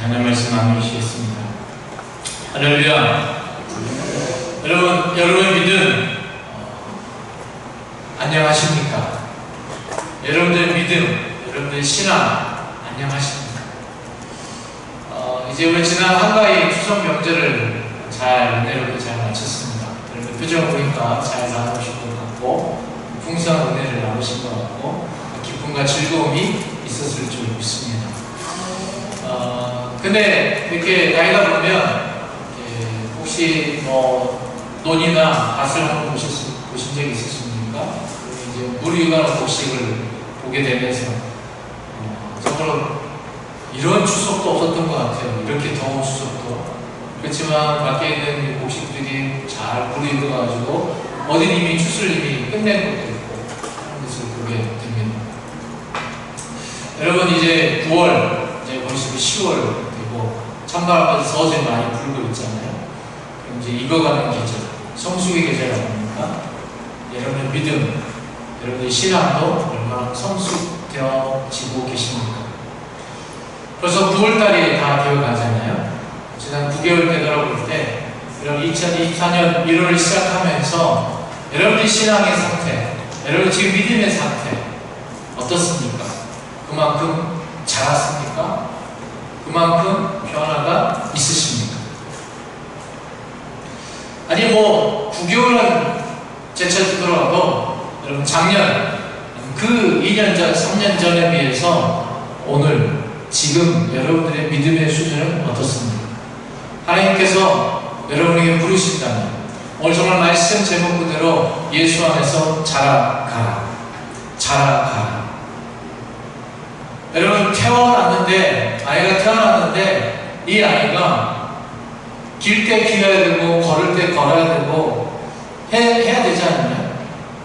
하나님 말씀 나누시겠습니다. 할렐루야. 여러분, 여러분의 믿음 안녕하십니까? 여러분들의 믿음, 여러분들의 신앙 안녕하십니까? 이제 우리 지난 한가위 추석 명절을 잘 은혜롭게 잘 마쳤습니다. 여러분 표정 보니까 잘 나누신 것 같고 풍성한 은혜를 나누신 것 같고 기쁨과 즐거움이 있었을 줄 믿습니다. 근데 이렇게 나이가 보면 혹시 논이나 밭을 한번 보신 적이 있으십니까? 이제 무리유가는 곡식을 보게 되면서 정말로 이런 추석도 없었던 것 같아요. 이렇게 더운 추석도. 그렇지만 밖에 있는 곡식들이 잘 무리유가가지고 어딘 이미 추수를 이미 끝낸 것도 있고 하는 것을 보게 됩니다. 여러분 이제 9월 이제 벌써 10월 되고 찬바람까지 서서히 많이 불고 있잖아요. 그럼 이제 익어가는 계절, 성숙의 계절 아닙니까? 여러분의 믿음, 여러분의 신앙도 얼마나 성숙되어지고 계십니까? 벌써 9월달이 다 되어가잖아요. 지난 9개월 되돌아볼 때 여러분 2024년 1월을 시작하면서 여러분의 신앙의 상태, 여러분 지금 믿음의 상태 어떻습니까? 그만큼 자랐습니까? 그만큼 변화가 있으십니까? 아니 9개월은 제차 되더라도 여러분 작년 그 2년 전, 3년 전에 비해서 오늘 지금 여러분들의 믿음의 수준은 어떻습니까? 하나님께서 여러분에게 부르신다면 오늘 정말 말씀 제목 그대로 예수 안에서 자라가라. 자라가라. 여러분 태어났는데 아이가 태어났는데 이 아이가 길 때 기어야 되고 걸을 때 걸어야 되고 해야 되지 않나요?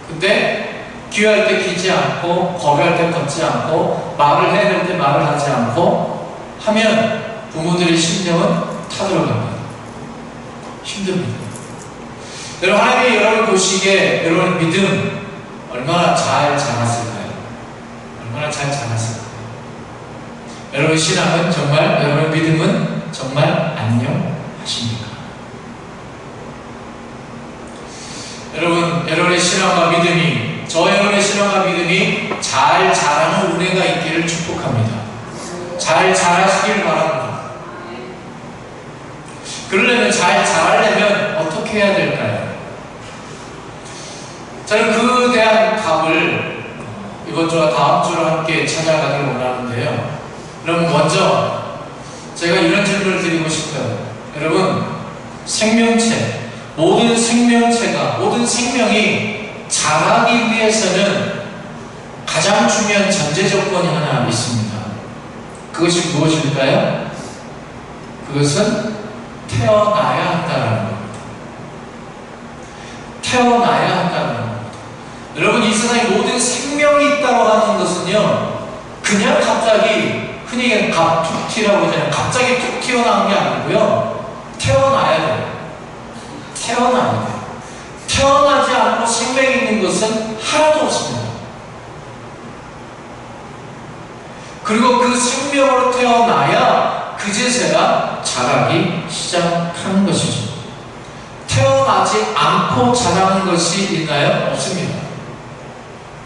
근데 기어할 때 기지 않고 걸을 때 걷지 않고 말을 해야 될 때 말을 하지 않고 하면 부모들의 심정은 타들어갑니다. 힘듭니다. 여러분 하나님이 여러분 보시기에 여러분의 믿음 얼마나 잘 자랐을까요? 얼마나 잘 자랐을까요? 여러분의 신앙은 정말, 여러분의 믿음은 정말 안녕하십니까? 여러분, 여러분의 신앙과 믿음이, 여러분의 신앙과 믿음이 잘 자라는 은혜가 있기를 축복합니다. 잘 자라시길 바랍니다. 그러려면 잘 자라려면 어떻게 해야 될까요? 저는 그에 대한 답을 이번 주와 다음 주로 함께 찾아가길 원하는데요. 여러분 먼저 제가 이런 질문을 드리고 싶어요. 여러분 생명체, 모든 생명체가, 모든 생명이 자라기 위해서는 가장 중요한 전제 조건이 하나 있습니다. 그것이 무엇일까요? 그것은 태어나야 한다는 겁니다. 태어나야 한다는 겁니다. 여러분 이 세상에 모든 생명이 있다고 하는 것은요 그냥 갑자기 흔히 얘기하는 갑툭튀라고 하잖아요. 갑자기 툭 튀어나온 게 아니고요 태어나야 돼요. 태어나야 돼요. 태어나지 않고 생명이 있는 것은 하나도 없습니다. 그리고 그 생명으로 태어나야 그제서야 자라기 시작하는 것이죠. 태어나지 않고 자라는 것이 있나요? 없습니다.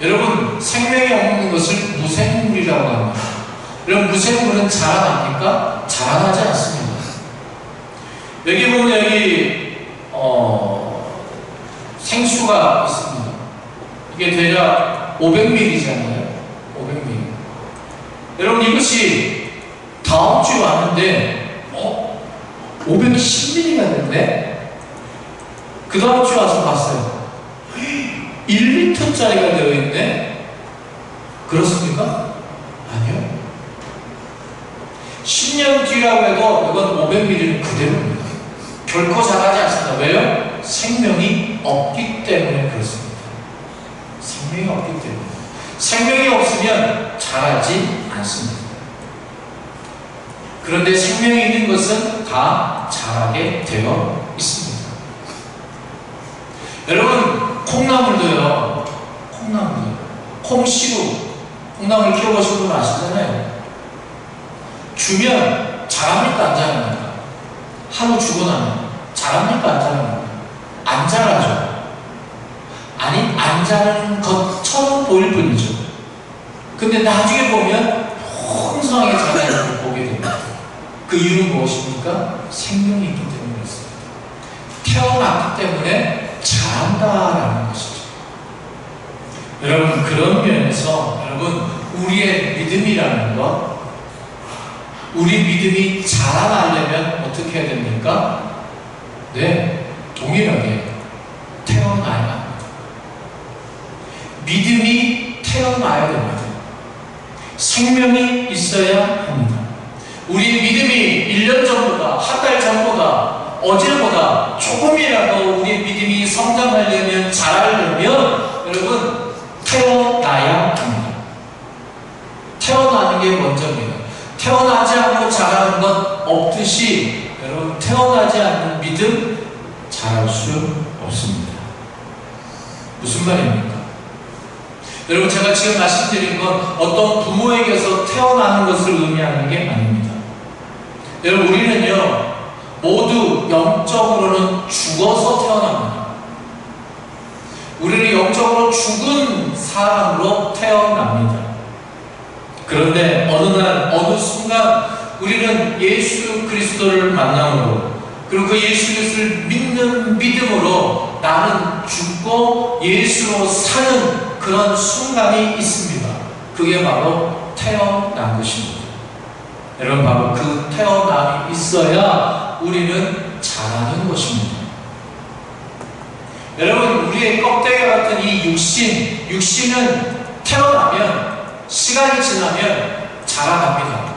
여러분 생명이 없는 것을 무생물이라고 합니다. 여러분 무생물은 자라납니까? 자라나지 않습니다. 여기 보면 여기 생수가 있습니다. 이게 대략 500ml잖아요. 500ml. 여러분 이것이 다음 주에 왔는데 510ml가 됐네? 그 다음 주에 와서 봤어요. 1리터짜리가 되어있네? 그렇습니까? 아니요. 10년 뒤라고 해도 이건 500ml는 그대로입니다. 결코 자라지 않습니다. 왜요? 생명이 없기 때문에 그렇습니다. 생명이 없기 때문에. 생명이 없으면 자라지 않습니다. 그런데 생명이 있는 것은 다 자라게 되어 있습니다. 여러분 콩나물도요. 콩씨로 콩나물 키워보신 분 아시잖아요. 주면 자랍니다. 하루 죽고 나면 자랍니까? 안 자랍니까? 안 자라죠. 아니, 안 자라는 것처럼 보일 뿐이죠. 근데 나중에 보면 풍성하게 자라는 걸 보게 됩니다. 그 이유는 무엇입니까? 생명이 있기 때문에 그렇습니다. 태어났기 때문에 자란다라는 것이죠. 여러분, 그런 면에서 여러분, 우리의 믿음이라는 것, 우리 믿음이 자라나려면 어떻게 해야 됩니까? 네, 동일하게 태어나야 합니다. 믿음이 태어나야 됩니다. 생명이 있어야 합니다. 우리 믿음이 1년 전보다, 한 달 전보다, 어제보다 조금이라도 우리 믿음이 성장하려면, 자라려면 여러분, 태어나야 합니다. 태어나는 게 먼저입니다. 태어나지 않고 자라는 것 없듯이 여러분, 태어나지 않는 믿음 자랄 수 없습니다. 무슨 말입니까? 여러분, 제가 지금 말씀드린 건 어떤 부모에게서 태어나는 것을 의미하는 게 아닙니다. 여러분, 우리는요 모두 영적으로는 죽어서 태어납니다. 우리는 영적으로 죽은 사람으로 태어납니다. 그런데 어느 날, 어느 순간 우리는 예수 그리스도를 만남으로, 그리고 그 예수 그리스도를 믿는 믿음으로 나는 죽고 예수로 사는 그런 순간이 있습니다. 그게 바로 태어난 것입니다. 여러분, 바로 그 태어남이 있어야 우리는 자라는 것입니다. 여러분, 우리의 껍데기 같은 이 육신은 태어나면, 시간이 지나면 자라납니다.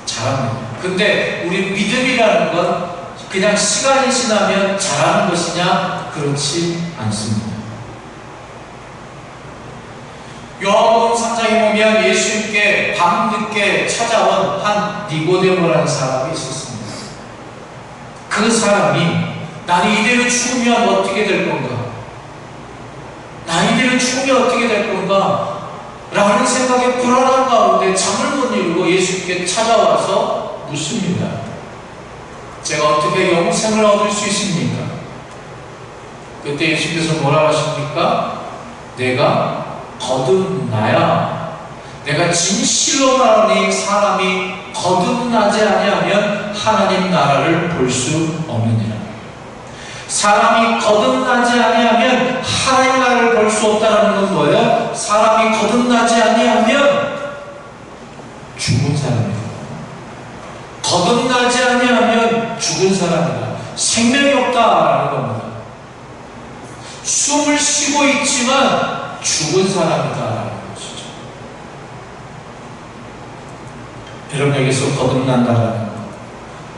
자랍니다. 근데 우리 믿음이라는 건 그냥 시간이 지나면 자라는 것이냐? 그렇지 않습니다. 요한복음 3장에 보면 예수님께 밤늦게 찾아온 한 니고데모라는 사람이 있었습니다. 그 사람이 나는 이대로 죽으면 어떻게 될 건가? 나 이대로 죽으면 어떻게 될 건가? 라는 생각에 불안한 가운데 잠을 못 이루고 예수님께 찾아와서 묻습니다. 제가 어떻게 영생을 얻을 수 있습니까? 그때 예수께서 뭐라 하십니까? 내가 거듭나야, 내가 진실로 말하니 사람이 거듭나지 아니하면 하나님 나라를 볼 수 없느니라. 사람이 거듭나지 아니하면 하나님 나라를 볼 수 없다는 건 뭐예요? 사람이 거듭나지 아니하면 죽은 사람이다. 거듭나지 아니하면 죽은 사람이다. 생명이 없다라는 겁니다. 숨을 쉬고 있지만 죽은 사람이다라는 것이죠. 여러분, 여기서 거듭난다라는 것,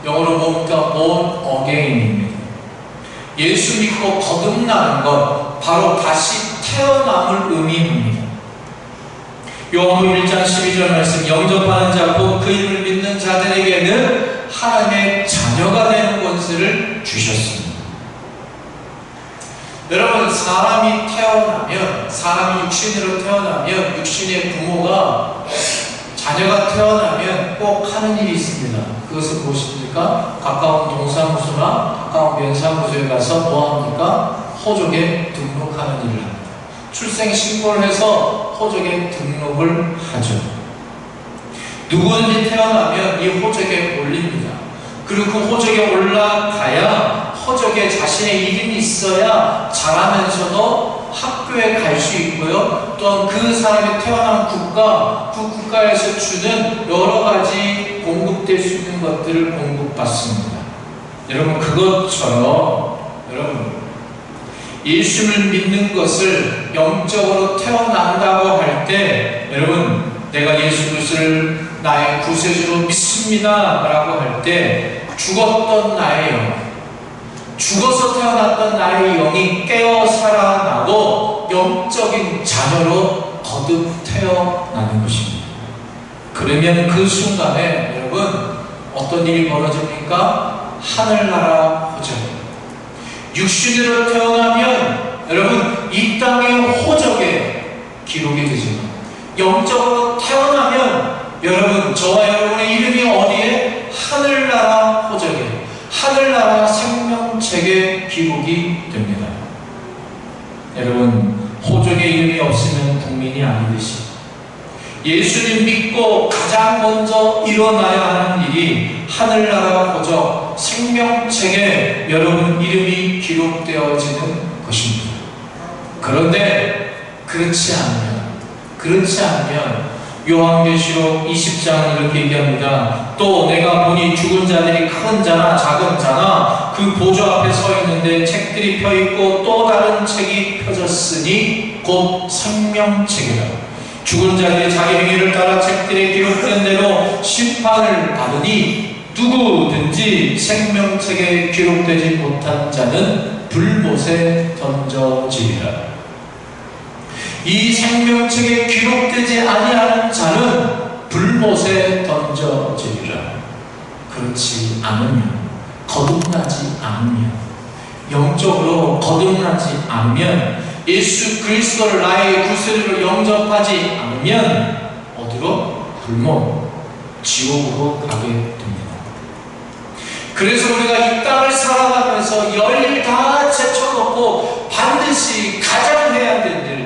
영어로 뭡니까? born again입니다. 예수 믿고 거듭나는 것, 바로 다시 태어남을 의미합니다. 요한복음 1장 12절 말씀, 영접하는 자 곧 그 이름을 믿는 자들에게는 하나님의 자녀가 되는 권세를 주셨습니다. 여러분, 사람이 태어나면, 사람이 육신으로 태어나면, 육신의 부모가, 자녀가 태어나면 꼭 하는 일이 있습니다. 그것은 무엇입니까? 가까운 동사무소나 가까운 면사무소에 가서 뭐합니까? 호적에 등록하는 일을 합니다. 출생신고를 해서 호적에 등록을 하죠. 누구든지 태어나면 이 호적에 올립니다. 그리고 그 호적에 올라가야, 호적에 자신의 이름이 있어야 자라면서도 학교에 갈 수 있고요. 또한 그 사람이 태어난 국가, 그 국가에서 주는 여러 가지 공급될 수 있는 것들을 공급받습니다. 여러분, 그것처럼 여러분, 예수를 믿는 것을 영적으로 태어난다고 할 때, 여러분, 내가 예수 그리스도를 나의 구세주로 믿습니다 라고 할 때, 죽었던 나의 영, 죽어서 태어났던 나의 영이 깨어 살아나고 영적인 자녀로 거듭 태어나는 것입니다. 그러면 그 순간에 여러분, 어떤 일이 벌어집니까? 하늘나라 호적. 육신으로 태어나면 여러분, 이 땅의 호적에 기록이 되지만, 영적으로 태어나면 여러분, 저와 여러분의 이름이 어디에? 하늘나라 호적에, 하늘 생명책에 기록이 됩니다. 여러분, 호적의 이름이 없으면 국민이 아니듯이 예수님 믿고 가장 먼저 일어나야 하는 일이 하늘나라 호적 생명책에 여러분 이름이 기록되어지는 것입니다. 그런데 그렇지 않으면 요한계시록 20장은 이렇게 얘기합니다. 또 내가 보니 죽은 자들이 큰 자나 작은 자나 그 보좌 앞에 서 있는데 책들이 펴있고 또 다른 책이 펴졌으니 곧 생명책이라. 죽은 자들이 자기 행위를 따라 책들에 기록된 대로 심판을 받으니 누구든지 생명책에 기록되지 못한 자는 불못에 던져지리라. 이 생명책에 기록되지 아니하는 자는 불못에 던져지리라. 그렇지 않으면, 거듭나지 않으면, 영적으로 거듭나지 않으면, 예수 그리스도를 나의 구세주로 영접하지 않으면 어디로? 불못, 지옥으로 가게 됩니다. 그래서 우리가 이 땅을 살아가면서 열일 다 제쳐놓고 반드시 가장 해야 될 일,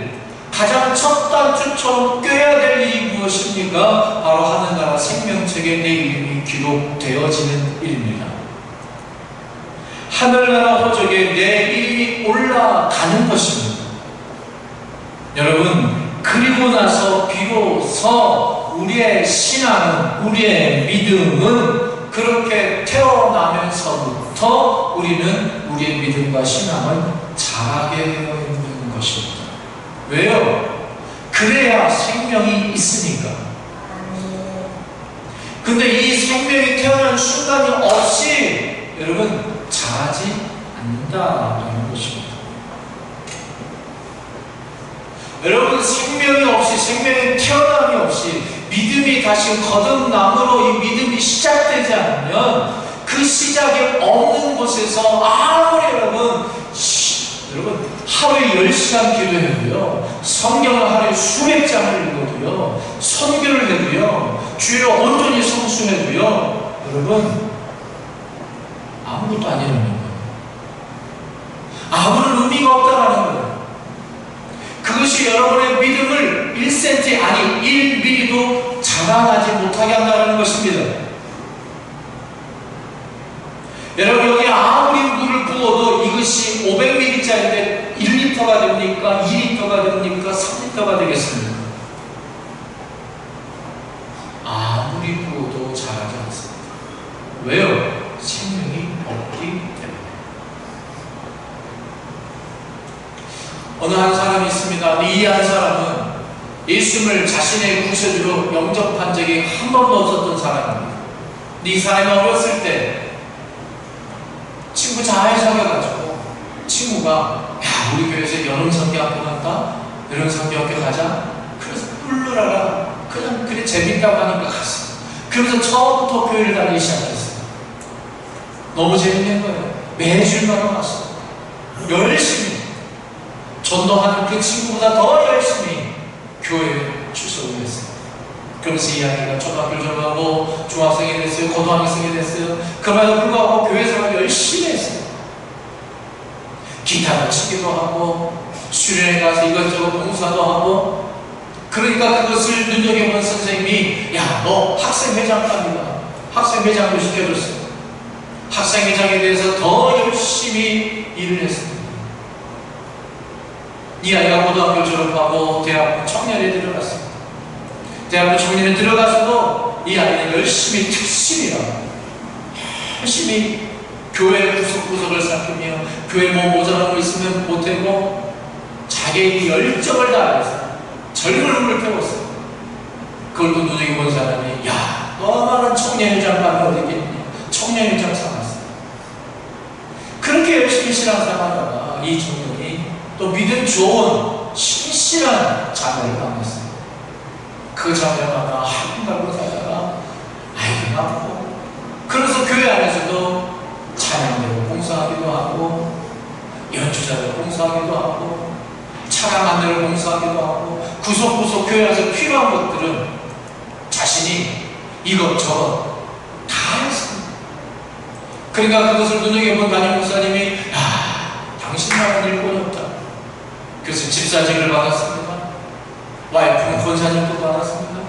가장 첫 단추처럼 꿰야 될 일이 무엇입니까? 바로 하늘나라 생명책에 내 이름이 기록되어지는 일입니다. 하늘나라 호적에 내 이름이 올라가는 것입니다. 여러분, 그리고 나서 비로소 우리의 신앙은, 우리의 믿음은 그렇게 태어나면서부터 우리는 우리의 믿음과 신앙을 자라게 되어 있는 것입니다. 왜요? 그래야 생명이 있으니까. 근데 이 생명이 태어난 순간이 없이 여러분 자라지 않는다라는 것입니다. 여러분, 생명이 없이, 생명의 태어남이 없이 믿음이 다시 거듭남으로 이 믿음이 시작되지 않으면 그 시작이 없는 곳에서 아무리 여러분 하루에 10시간 기도해도요, 성경을 하루에 수백 장을 읽어도요, 선교를 해도요, 주일을 온전히 성수해도요, 여러분 아무것도 안 일어나는 거예요. 아무런 의미가 없다라는 거예요. 그것이 여러분의 믿음을 1cm 아니 1mm도 자라나지 못하게 한다는 것입니다. 여러분, 여기 아무리 물을 부어도 이것이 500ml짜리인데 1리터가 됩니까? 2리터가 됩니까? 3리터가 되겠습니까? 아무리 부어도 자라지 않습니다. 왜요? 생명이 없기 때문에. 어느 한 사람이 있습니다. 이 한 사람은 예수님을 자신의 구세주로 영접한 적이 한 번도 없었던 사람입니다. 이 사람이 어렸을 때 친구 잘 사귀어가지고 친구가 야, 우리 교회에서 여름 성경학교 갈까? 여름 성경학교 가자. 그래서 뿔르라라 그냥 그래 재밌다고 하니까 갔어. 그래서 처음부터 교회를 다니기 시작했어요. 너무 재밌는 거예요. 매주마다 왔어. 열심히 전도하는 그 친구보다 더 열심히 교회에 출석을 했어요. 그러면서 이 아이가 초등학교를 졸업하고 중학생이 됐어요. 고등학생이 됐어요. 그럼에도 불구하고 교회에서 열심히 했어요. 기타도 치기도 하고 수련회 가서 이것저것 봉사도 하고. 그러니까 그것을 눈여겨본 선생님이 야, 너 학생회장감이다. 학생회장도 시켜줬어요. 학생회장에 대해서 더 열심히 일을 했습니다. 이 아이가 고등학교 졸업하고 대학 청년에 들어갔습니다. 대학교 청년에 들어가서도 이 아이는 열심히 특실이라고 열심히 교회 구석구석을 살피며 교회 뭐 모자란 거 있으면 보태고 자기의 열정을 다해서 젊음을 태웠어요. 그걸 또 눈여겨본 사람이 야, 너만한 청년회장감이 어디 있겠냐. 청년회장 삼았어요. 그렇게 열심히 신앙생활하다가 이 청년이 또 믿음 좋은 신실한 자녀를 만났어요. 그 자녀가 한 달로 살다가 아이가 낳고, 그래서 교회 안에서도 찬양대로 봉사하기도 하고 연주자대로 봉사하기도 하고 차량한 대로 봉사하기도 하고 구석구석 교회 안에서 필요한 것들은 자신이 이것저것 다 했습니다. 그러니까 그것을 눈여겨본 담임 목사님이 신나는 일꾼이 없다. 그래서 집사직을 받았습니다. 와이프는 권사직도 받았습니다.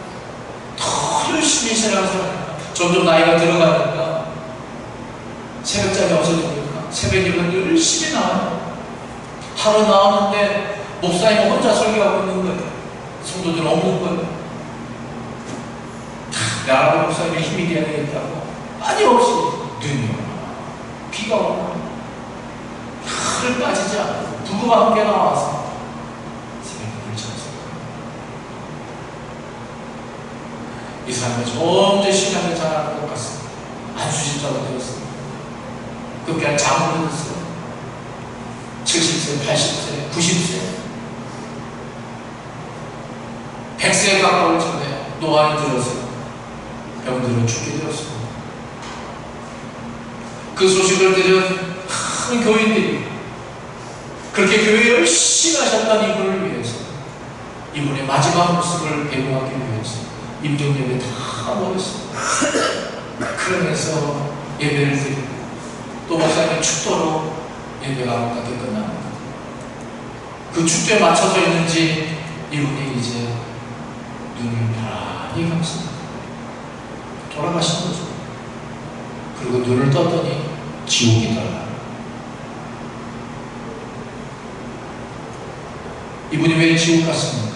더 열심히 신앙생활합니다. 점점 나이가 들어가니까 새벽잠이 없어지니까 새벽 예배는 열심히 나와요. 하루 나오는데 목사님은 혼자 설교하고 있는 거예요. 성도들은 없는 거예요. 나하고 목사님의 힘이 되어야 되겠다고 빠짐없이 눈이 오나 비가 오나 하늘 빠지지 않고 부부가 함께 나와서 새벽에 불쳤어요. 이 사람이 점점 신앙을 자라는 것 같습니다. 안수집사가 되었습니다. 그렇게 장로가 됐어요. 70세, 80세, 90세, 100세에 가까울 전에 노안이 들어서 병들어 죽게 되었습니다. 그 소식을 들은 큰 교인들이 그렇게 교회 열심히 하셨던 이분을 위해서, 이분의 마지막 모습을 배우하기 위해서 임종예배 다 모였습니다. 그러면서 예배를 드리고 또 목사님의 축도로 예배가 아름답게 끝납니다. 그 축도에 맞춰서 있는지 이분이 이제 눈을 편안히 감습니다. 돌아가신 거죠. 그리고 눈을 떴더니 지옥이더라. 이분이 왜 지옥 갔습니까?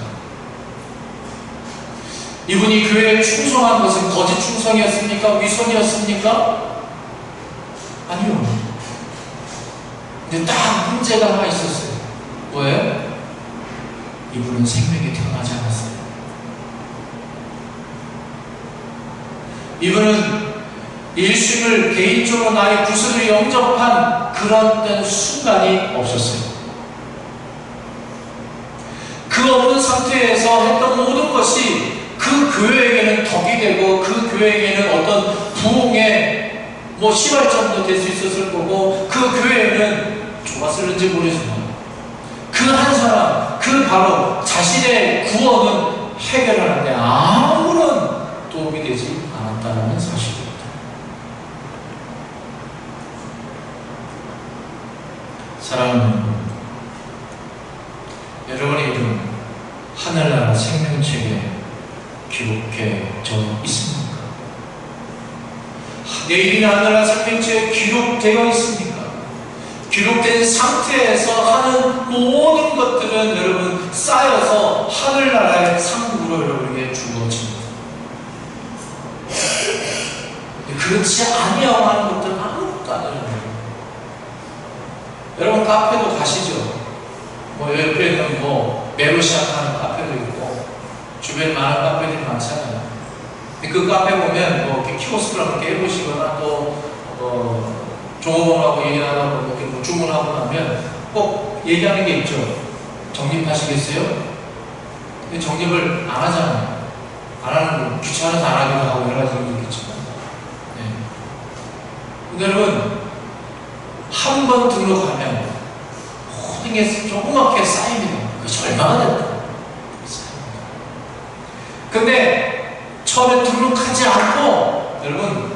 이분이 교회에 충성한 것은 거짓 충성이었습니까? 위선이었습니까? 아니요. 근데 딱 문제가 하나 있었어요. 뭐예요? 이분은 생명에 태어나지 않았어요. 이분은 일심을 개인적으로 나의 구슬을 영접한 그런 순간이 없었어요. 그 없는 상태에서 했던 모든 것이 그 교회에게는 덕이 되고 그 교회에게는 어떤 부흥의 시발점도 될 수 있었을 거고, 그 교회에는 좋았을는지 모르지만 그 한 사람, 그 바로 자신의 구원은 해결하는데 아무런 도움이 되지 않았다는 사실입니다. 사랑하는 여러분의 이름 하늘나라 생명책에 기록해져 있습니까? 내 이름이 하늘나라 생명책에 기록되어 있습니까? 기록된 상태에서 하는 모든 것들은 여러분 쌓여서 하늘나라의 상급으로 여러분에게 주어집니다. 그렇지 아니하고 하는 것들은 아무것도 아니에요. 여러분 카페도 가시죠? 옆에는 매로 시작하는 카페도 있고 주변에 많은 카페들이 많잖아요. 그 카페 보면 이렇게 키오스크를 이렇게 해보시거나 또 종업원하고 얘기하다 보면 이렇게 주문하고 나면 꼭 얘기하는 게 있죠. 적립하시겠어요? 근데 적립을 안 하잖아요. 안 하는 거 귀찮아서 안 하기도 하고 여러 가지 있겠지만, 근데 여러분 한 번 등록하면 모든 게 조그맣게 쌓입니다. 그것이 얼마나 됐다. 근데 처음에 등록하지 않고 여러분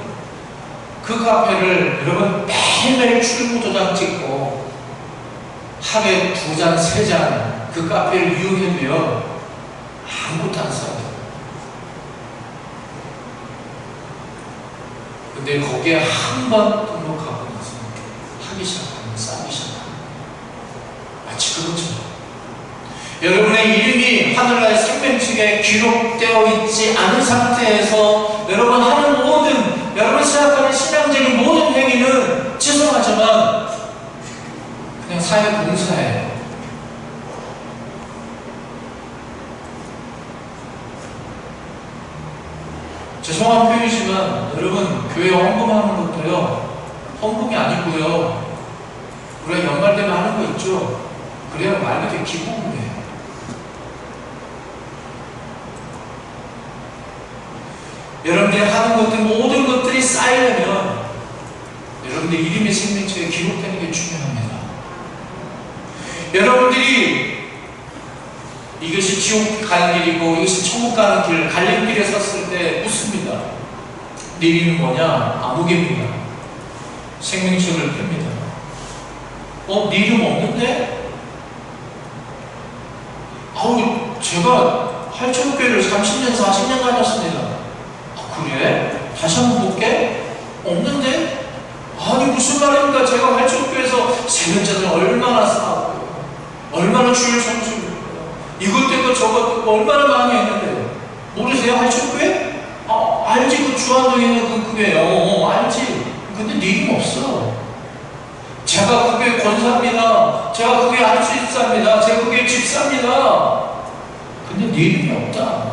그 카페를 여러분 매일매일 출구도장 찍고 하루에 2잔, 3잔 그 카페를 이용해도요 아무것도 안 써요. 근데 거기에 한 번 등록하고 나서 하기 시작하면 쌓기 시작합니다. 마치 그것처럼 여러분의 이름이 하늘나라의 생명책에 기록되어 있지 않은 상태에서 여러분 하는 모든, 여러분 생각하는 신앙적인 모든 행위는 죄송하지만 그냥 사회 봉사예요. 죄송한 표현이지만 여러분 교회 헌금하는 것도요 헌금이 아니고요 우리가 연말 되면 하는 거 있죠. 그래야 말 그대로 기부금이에요. 여러분들이 하는 것들 모든 것들이 쌓이려면 여러분들 이름의 생명책에 기록되는 게 중요합니다. 여러분들이 이것이 지옥 가는 길이고 이것이 천국 가는 길, 갈림길에 섰을 때 묻습니다. 내 이름은 뭐냐? 아무개입니다. 생명책을 펴니다. 네 이름 없는데? 아우, 제가 활천교회를 30년, 40년 다녔습니다. 그래? 다시 한번 볼게? 없는데? 아니, 무슨 말입니까? 제가 활천교회에서 세면자들 얼마나 쌓았고, 얼마나 주일 성수를, 이것 때문에 저것 때문에 얼마나 많이 했는데, 모르세요? 활천교회? 알지. 그 주안동에 있는 그 교회요. 알지. 근데 네 이름 없어. 제가 그 교회 권사입니다. 제가 그 교회 할 수 있습니다. 제가 그 교회 집사입니다. 근데 네 이름이 없다.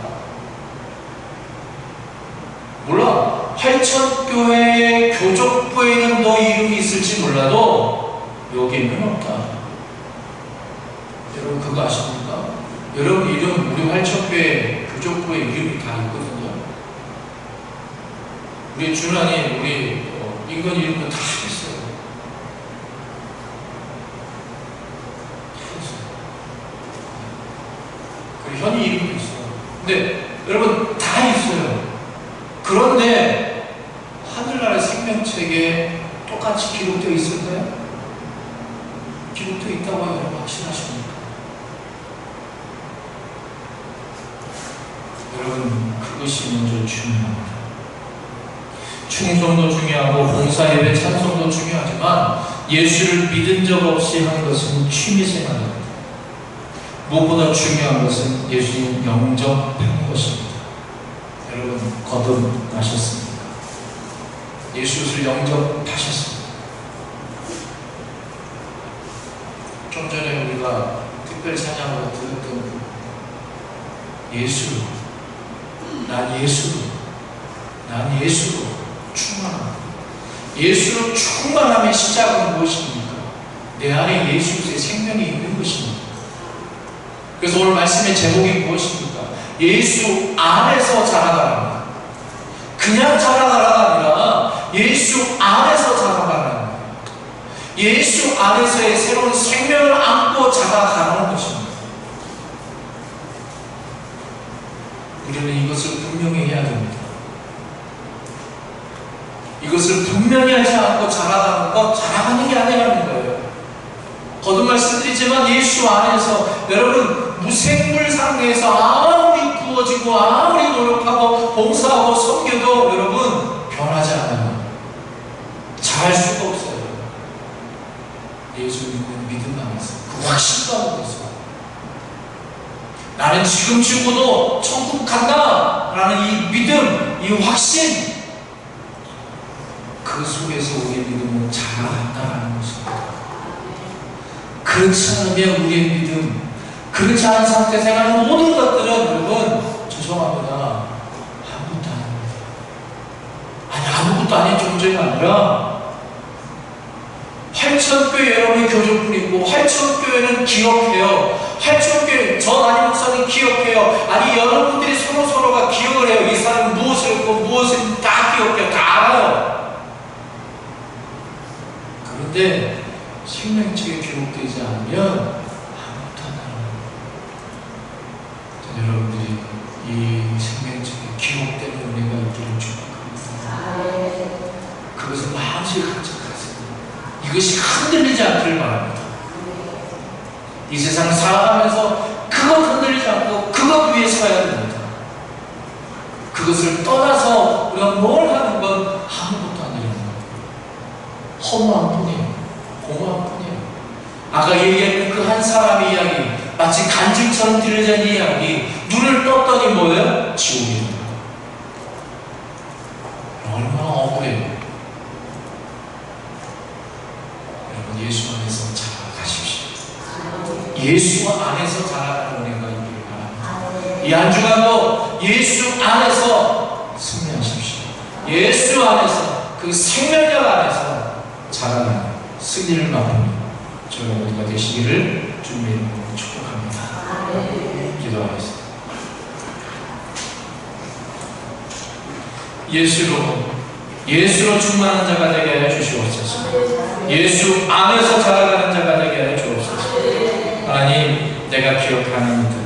몰라. 활천교회의 교족부에는 너 이름이 있을지 몰라도 여기에는 없다. 여러분 그거 아십니까? 여러분 이름, 우리 활천교회 교족부에 이름이 다 있거든요. 우리 준환이, 우리 인간 이름도 다 있어요. 그리고 현이 이름도 있어요. 근데 여러분 다 있어요. 그런데 하늘나라 생명책에 똑같이 기록되어 있을까요? 기록되어 있다고 여러분 확신하십니까? 여러분 그것이 먼저 중요합니다. 충성도 중요하고 봉사예배 찬송도 중요하지만 예수를 믿은 적 없이 하는 것은 취미생활입니다. 무엇보다 중요한 것은 예수님 영접하는 것입니다. 여러분 거듭나셨습니까? 예수를 영접하셨습니다. 좀 전에 우리가 특별 찬양으로 들었던 예수, 난 예수로 충만합니다. 예수로 충만함의 시작은 무엇입니까? 내 안에 예수 그리스도의 생명이 있는 것입니다. 그래서 오늘 말씀의 제목이 무엇입니까? 예수 안에서 자라가라. 그냥 자라가라가 아니라 예수 안에서 자라가라. 예수 안에서의 새로운 생명을 안고 자라가는 것입니다. 우리는 이것을 분명히 해야 됩니다. 이것을 분명히 하지 않고 자라가는 것, 자라가는 게 아니라는 거예요. 거듭 말씀드리지만 예수 안에서 여러분 무생물 상태에서 아무리 구워지고 아무리 노력하고 봉사하고 섬겨도 여러분 변하지 않아요. 잘할 수가 없어요. 예수 믿는 믿음 안에서 그 확신 가운데서 나는 지금 죽어도 천국 간다 라는 이 믿음, 이 확신, 그 속에서 우리의 믿음은 자라간다는 것입니다. 그렇지 않으면 우리의 믿음, 그렇지 않은 상태에서 하는 모든 것들은 여러분 죄송합니다, 아무것도 아닙니다. 아니 아무것도 아닌 존재가 아니라 활천교회 여러분이 교족분이고 활천교회는 기억해요. 활천교회 저 담임 목사님 기억해요. 아니 여러분들이 서로가 기억을 해요. 이 사람은 무엇을 했고 무엇을 다 기억해요. 다 알아요. 그런데 생명책에 기록되지 않으면 아무것도 안 알아요. 여러분들이 이 생명책에 기록되는 은혜가 있기를 축복합니다. 그것을 마음속에 간직하세요. 이것이 흔들리지 않기를 바랍니다. 이 세상을 살아가면서 그것 흔들리지 않고 그것 위에 서야 됩니다. 그것을 떠나서 우리가 뭘 하는 건 아무것도 아니랍니다. 허무한 뿐이에요. 공허한 뿐이에요. 아까 얘기했던 그 한 사람의 이야기, 마치 간증처럼 들려진 이야기, 눈을 떴더니 뭐예요? 지옥입니다. 얼마나 억울해요. 여러분 예수 안에서 자라가십시오. 예수 안에서 자라가는 은혜가 있기를 바랍니다. 이 한 주간도 예수 안에서 승리하십시오. 예수 안에서 그 생명력 안에서 자라가는 승리를 맛보는 저희 모두가 되시기를 주님의 이름으로 축복합니다. 기도하겠습니다. 예수로 충만한 자가 되게 하여 주시옵소서. 예수 안에서 자라가는 자가 되게 하여 주옵소서. 하나님, 내가 기억하는 이들,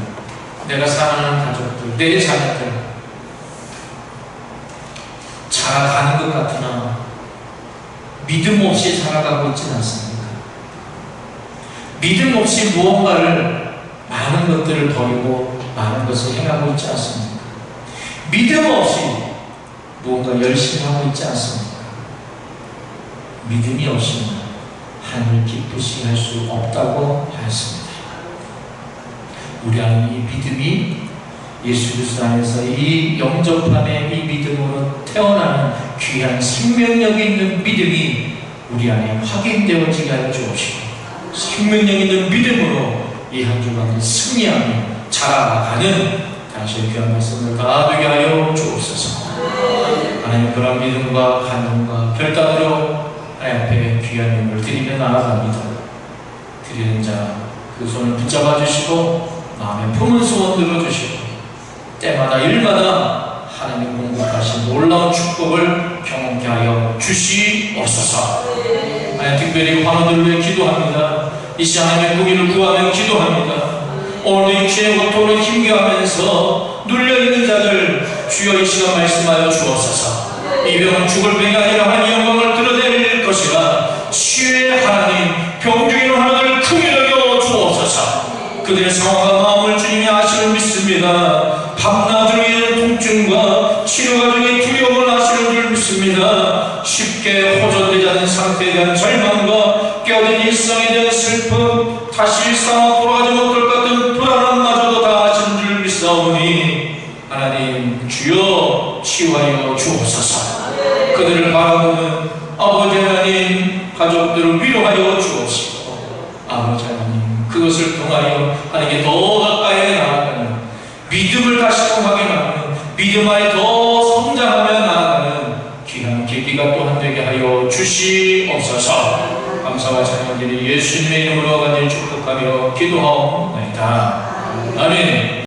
내가 사랑하는 가족들, 내 자녀들 자라가는 것 같으나 믿음 없이 자라가고 있지는 않습니까? 믿음 없이 무언가를 많은 것들을 버리고 많은 것을 행하고 있지 않습니까? 믿음 없이 무언가 열심히 하고 있지 않습니까? 믿음이 없이는 하나님을 기쁘시게 할 수 없다고 하였습니다. 우리 안에 이 믿음이 예수 그리스도 안에서 이 영접함의 이 믿음으로 태어나는 귀한 생명력 있는 믿음이 우리 안에 확인되어지게 하여 주옵시고, 생명력 있는 믿음으로 이 한 주간을 승리하며 자라가는 당신의 귀한 말씀을 다 되게 하여 주옵소서. 하나님, 그런 믿음과 간증과 결단으로 하나님 앞에 귀한 힘을 드리며 나아갑니다. 드리는 자 그 손을 붙잡아 주시고 마음에 품은 소원 들어주시고 때마다 일마다 하나님 공급하신 놀라운 축복을 경험케 하여 주시옵소서. 하나님, 특별히 환우들을 위해 기도합니다. 이 시간 하나님의 공의를 구하며 기도합니다. 오늘도 육신의 고통을 힘겨하면서 눌려있는 자들 주여 이 시간 말씀하여 주옵소서. 이 병은 죽을 병이 아니라 하나님의 영광을 드러낼 것이라 치유의 하나님, 병 중인 하나님을 크게 여겨 주옵소서. 그들의 상황과 마음을 주님이 아시는 믿습니다. 밤낮으로 통증과 치료가 중에 두려움을 아시는 줄 믿습니다. 쉽게 호전되지 않은 상태에 대한 절망과 깨어진 일상에 대한 슬픔, 다시 일상으로 돌아가지 못할 것 같은 불안함마저도 다 아시는 줄 믿사오니 하나님 주여 치유하여 주옵소서. 그들을 바라보는 아버지 하나님, 가족들을 위로하여 주옵시고 아버지 하나님, 그것을 통하여 하나님께 더 가까이 나아가는 믿음을 다시금 확인하는, 믿음 안에 더 성장하며 나아가는 귀한 계기가 또한 되게 하여 주시옵소서. 감사와 찬양드리 예수님의 이름으로 간절히 축복하며 기도하옵나이다. 아멘.